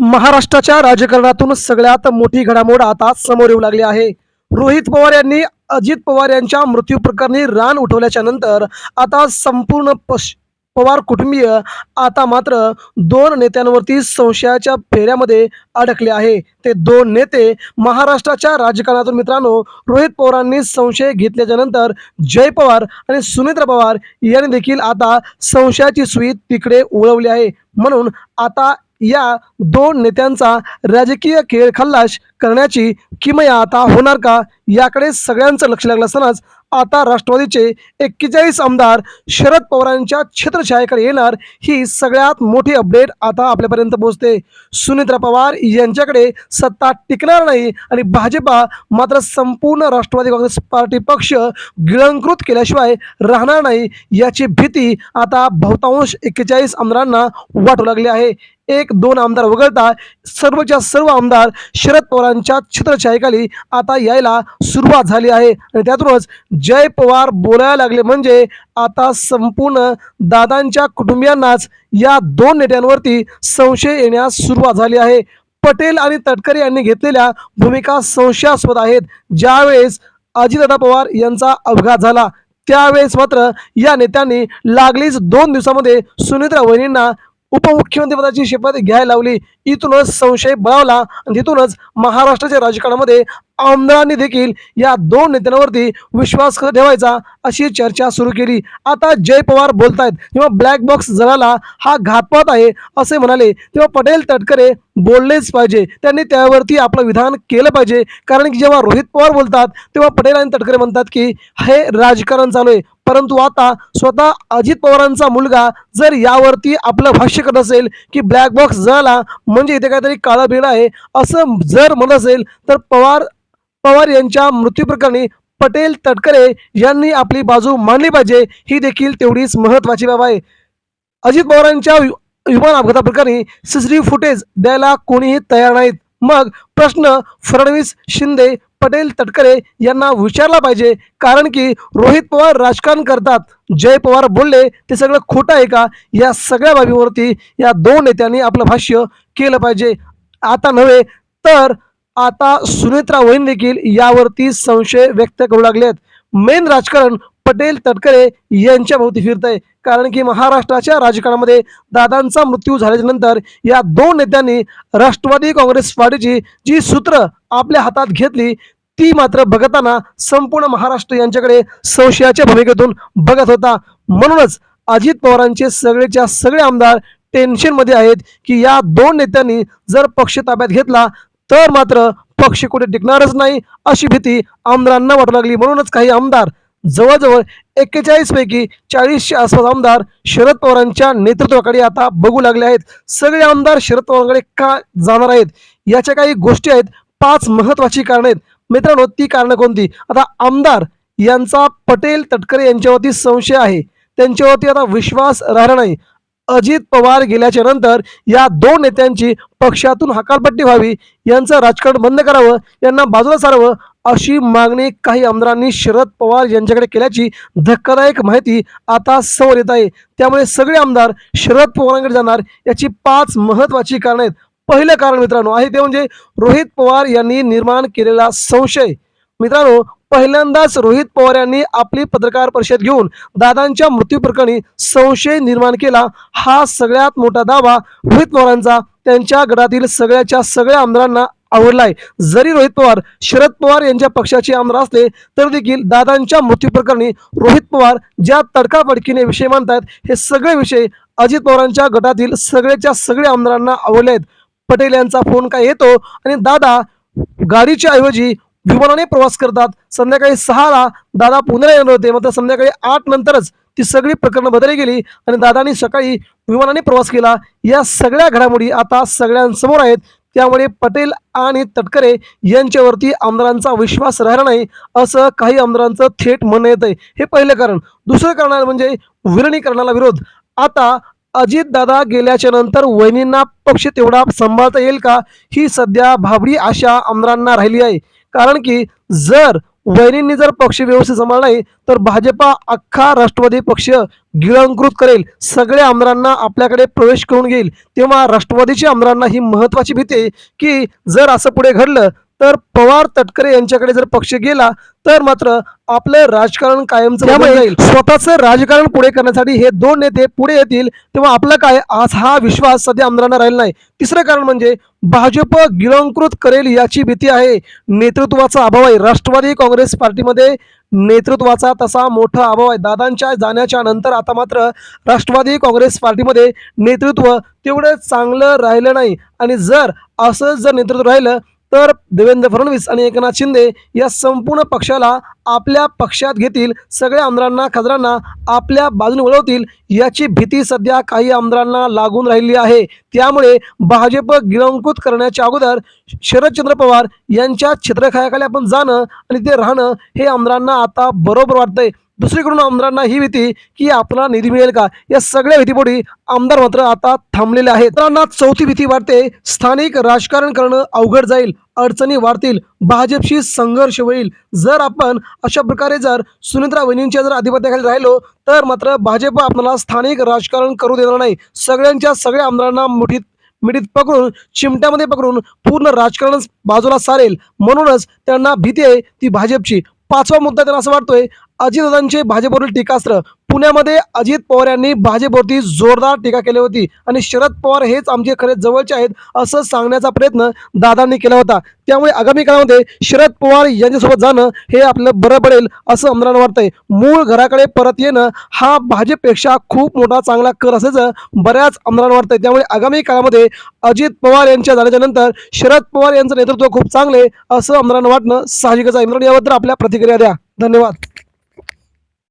महाराष्ट्राच्या राजकारणातून सगळ्यात मोठी घडामोड आता समोर येऊ लागली आहे. रोहित पवार यांनी अजित पवार यांच्या मृत्यू प्रकरणी रान उठवल्याच्या नंतर आता संपूर्ण पवार कुटुंबीय आता मात्र दोन नेत्यांवरती संशयाच्या फेऱ्यामध्ये अडकले आहे. ते दोन नेते महाराष्ट्राच्या राजकारणातून मित्रांनो रोहित पवारांनी संशय घेतल्याच्या नंतर जय पवार आणि सुनेत्रा पवार यांनी देखील आता संशयाची सुई तिकडे वळवली आहे. म्हणून आता या दोन नेत्यांचा राजकीय खेळ खल्लास करण्याची किमया आता होणार का, याकडे सगळ्यांचं लक्ष लागलं असतानाच आता राष्ट्रवादीचे 41 आमदार शरद पवारांच्या छत्रछायेकडे येणार, ही सगळ्यात मोठी अपडेट आता आपल्यापर्यंत पोहोचते. सुनेत्रा पवार यांच्याकडे सत्ता टिकणार नाही आणि भाजपा मात्र संपूर्ण राष्ट्रवादी काँग्रेस पार्टी पक्ष गिळंकृत केल्याशिवाय राहणार नाही, याची भीती आता बहुतांश 41 आमदारांना वाटू लागली आहे. एक दोन आमदार वगळता सर्वच्या सर्व आमदार शरद पवारांच्या छत्रछायेखाली आता यायला सुरुवात झाली आहे आणि त्यातूनच जय पवार बोलायला लागले म्हणजे आता संपूर्ण दादांच्या कुटुंबियांनाच या दोन नेत्यांवरती संशय येण्यास सुरुवात झाली आहे. पटेल आणि तटकरे यांनी घेतलेल्या भूमिका संशयास्पद आहेत. ज्यावेळेस अजितदादा पवार यांचा अपघात झाला त्यावेळेस मात्र या नेत्यांनी लागलीच 2 दिवसामध्ये सुनेत्रा वहिनींना उपमुख्यमंत्रीपदाची शपथ घ्यायला लावली. इथूनच संशय बळावला आणि तिथूनच महाराष्ट्राच्या राजकारणामध्ये आमदारांनी देखील या दोन नेत्यांवरती विश्वास कसा ठेवायचा अशी चर्चा सुरू केली. आता जय पवार बोलतायत किंवा ब्लॅक बॉक्स जळाला हा घातपात आहे असे म्हणाले तेव्हा पटेल तटकरे बोललेच पाहिजे, त्यांनी त्यावरती आपलं विधान केलं पाहिजे. कारण की जेव्हा रोहित पवार बोलतात तेव्हा पटेल आणि तटकरे म्हणतात की हे राजकारण चालू आहे, परंतु आता स्वतः अजित पवारांचा मुलगा जर यावरती आपलं भाष्य करत असेल की ब्लॅक बॉक्स जळाला म्हणजे इथे काहीतरी काळं बिळ आहे असं जर म्हणत असेल तर पवार यांच्या मृत्यू प्रकरणी पटेल तटकरे यांनी आपली बाजू मांडली पाहिजे, ही देखील तेवढीच महत्वाची बाब आहे. अजित पवारांच्या विमान अपघाताप्रकरणी सीसीटीव्ही फुटेज द्यायला कोणीही तयार नाहीत. मग प्रश्न फडणवीस, शिंदे, पटेल, तटकरे यांना विचारला पाहिजे. कारण की रोहित पवार राजकारण करतात, जय पवार बोलले ते सगळं खोटं आहे का, या सगळ्या बाबीवरती या दोन नेत्यांनी आपलं भाष्य केलं पाहिजे. आता नव्हे तर आता सुनेत्रा वहिनी देखील यावरती संशय व्यक्त करू लागलेत. मेन राजकारण पटेल तटकरे यांच्या भोवती फिरत आहे. कारण की महाराष्ट्राच्या राजकारणामध्ये दादांचा मृत्यू झाल्याच्या नंतर या दोन नेत्यांनी राष्ट्रवादी काँग्रेस पार्टीची जी सूत्र आपल्या हातात घेतली ती मात्र बघताना संपूर्ण महाराष्ट्र यांच्याकडे संशयाच्या भूमिकेतून बघत होता. म्हणूनच अजित पवारांचे सगळेच्या सगळे आमदार टेन्शनमध्ये आहेत की या दोन नेत्यांनी जर पक्ष ताब्यात घेतला तर मात्र पक्ष कुठे टिकणारच नाही अशी भीती आमदारांना वाटू लागली. म्हणूनच काही आमदार जवळजवळ 41 पैकी 40च्या आसपास आमदार शरद पवारांच्या नेतृत्वाकडे आता बघू लागले आहेत. सगळे आमदार शरद पवारांकडे का जाणार आहेत, याच्या काही गोष्टी आहेत. 5 महत्वाची कारणं आहेत मित्रांनो. ती कारणं कोणती? आता आमदार यांचा पटेल तटकरे यांच्यावरती संशय आहे, त्यांच्यावरती आता विश्वास राहिला नाही. अजित पवार गेल्याच्या नंतर या दोन नेत्यांची पक्षातून हकालपट्टी व्हावी, यांचं राजकारण बंद करावं, यांना बाजूला सारावं अशी मागणी काही आमदारांनी शरद पवार यांच्याकडे केल्याची धक्कादायक माहिती आता समोर येत आहे. त्यामुळे सगळे आमदार शरद पवारांकडे जाणार, याची 5 महत्वाची कारणं आहेत. पहिलं कारण मित्रांनो आहे ते म्हणजे रोहित पवार यांनी निर्माण केलेला संशय. मित्रांनो पहिल्यांदाच रोहित पवार यांनी आपली पत्रकार परिषद घेऊन दादांच्या मृत्यू प्रकरणी संशय निर्माण केला. हा सगळ्यात मोठा दावा रोहित पवारांचा त्यांच्या गटातील सगळ्याच्या सगळ्या आमदारांना आवडलाय. जरी रोहित पवार शरद पवार यांच्या पक्षाचे आमदार असले तर देखील दादांच्या मृत्यू प्रकरणी रोहित पवार ज्या तडकाफडकीने विषय मांडतात हे सगळे विषय अजित पवारांच्या गटातील सगळ्याच्या सगळ्या आमदारांना आवडले आहेत. पटेल यांचा फोन काय येतो आणि दादा गाडीच्या ऐवजी विमानाने प्रवास करतात. संध्याकाळी 6ला दादा पुण्याला येणार होते, मात्र संध्याकाळी 8 नंतरच ती सगळी प्रकरणं बदलली गेली आणि दादांनी सकाळी विमानाने प्रवास केला. या सगळ्या घडामोडी आता सगळ्यांसमोर आहेत. त्यामुळे पटेल आणि तटकरे यांच्यावरती आमदारांचा विश्वास राहिला नाही असं काही आमदारांचं थेट म्हणणं येत आहे. हे पहिलं कारण. दुसरं कारण म्हणजे विलिनीकरणाला विरोध. आता अजित दादा गेल्याच्या नंतर वहिनींना पक्ष तेवढा सांभाळता येईल का, ही सध्या भाबडी आशा आमदारांना राहिली आहे. कारण की जर वहिनींनी जर पक्ष व्यवस्थित सांभाळला नाही तर भाजपा अख्खा राष्ट्रवादी पक्ष गिळंकृत करेल, सगळ्या आमदारांना आपल्याकडे प्रवेश करून घेईल. तेव्हा राष्ट्रवादीच्या आमदारांना ही महत्वाची भीती आहे की जर असं पुढे घडलं तर पवार तटकरे यांच्याकडे जर पक्ष गेला तर मात्र आपलं राजकारण कायमचं बदलून जाईल. स्वतःचं राजकारण पुढे करण्यासाठी हे दोन नेते पुढे येतील तेव्हा आपलं काय, आज हा विश्वास सध्या आमदारांना राहिला नाही. तिसरं कारण म्हणजे भाजप गिळंकृत करेल याची भीती आहे. नेतृत्वाचा अभाव आहे. राष्ट्रवादी काँग्रेस पार्टीमध्ये नेतृत्वाचा तसा मोठा अभाव आहे. दादांच्या जाण्याच्या नंतर आता मात्र राष्ट्रवादी काँग्रेस पार्टीमध्ये नेतृत्व तेवढं चांगलं राहिलं नाही. आणि जर असंच जर नेतृत्व राहिलं तर देवेंद्र फडणवीस आणि एकनाथ शिंदे या संपूर्ण पक्षाला आपल्या पक्षात घेतील, सगळ्या आमदारांना खासदारांना आपल्या बाजूने वळवतील याची भीती सध्या काही आमदारांना लागून राहिली आहे. त्यामुळे भाजप गिळंकृत करण्याच्या अगोदर शरदचंद्र पवार यांच्या छत्रछायाखाली आपण जाणं आणि ते राहणं हे आमदारांना आता बरोबर वाटतंय. दुसरीकडून आमदारांना ही भीती की आपला निधी मिळेल का, या सगळ्या भीतीपोटी आमदार मात्र आता थांबलेले आहेत. आमदारांना चौथी भीती वाटते, स्थानिक राजकारण करणं अवघड जाईल, अडचणी वाढतील, भाजपशी संघर्ष होईल. जर आपण अशा प्रकारे जर सुनेत्रा वहिनींच्या जर अधिपत्याखाली राहिलो तर मात्र भाजप आपल्याला स्थानिक राजकारण करू देणार नाही. सगळ्यांच्या सगळ्या आमदारांना मिठीत पकडून चिमट्यामध्ये पकडून पूर्ण राजकारण बाजूला सारेल. म्हणूनच त्यांना भीती आहे ती भाजपची. पाचवा मुद्दा त्यांना असं वाटतोय, अजितदादांचे भाजपवरील टीकास्त्र. पुण्यामध्ये अजित पवार यांनी भाजपवरती जोरदार टीका केली होती आणि शरद पवार हेच आमचे खरे जवळचे आहेत असं सांगण्याचा प्रयत्न दादांनी केला होता. त्यामुळे आगामी काळामध्ये शरद पवार यांच्यासोबत जाणं हे आपलं बरं पडेल असं आमदारांना वाटतंय. मूळ घराकडे परत येणं हा भाजपपेक्षा खूप मोठा चांगला कर असल्याचं बऱ्याच आमदारांना वाटतंय. त्यामुळे आगामी काळामध्ये अजित पवार यांच्या जाण्याच्या नंतर शरद पवार यांचं नेतृत्व खूप चांगले असं आमदारांना वाटणं साहजिकच आहे. याबद्दल आपल्या प्रतिक्रिया द्या. धन्यवाद.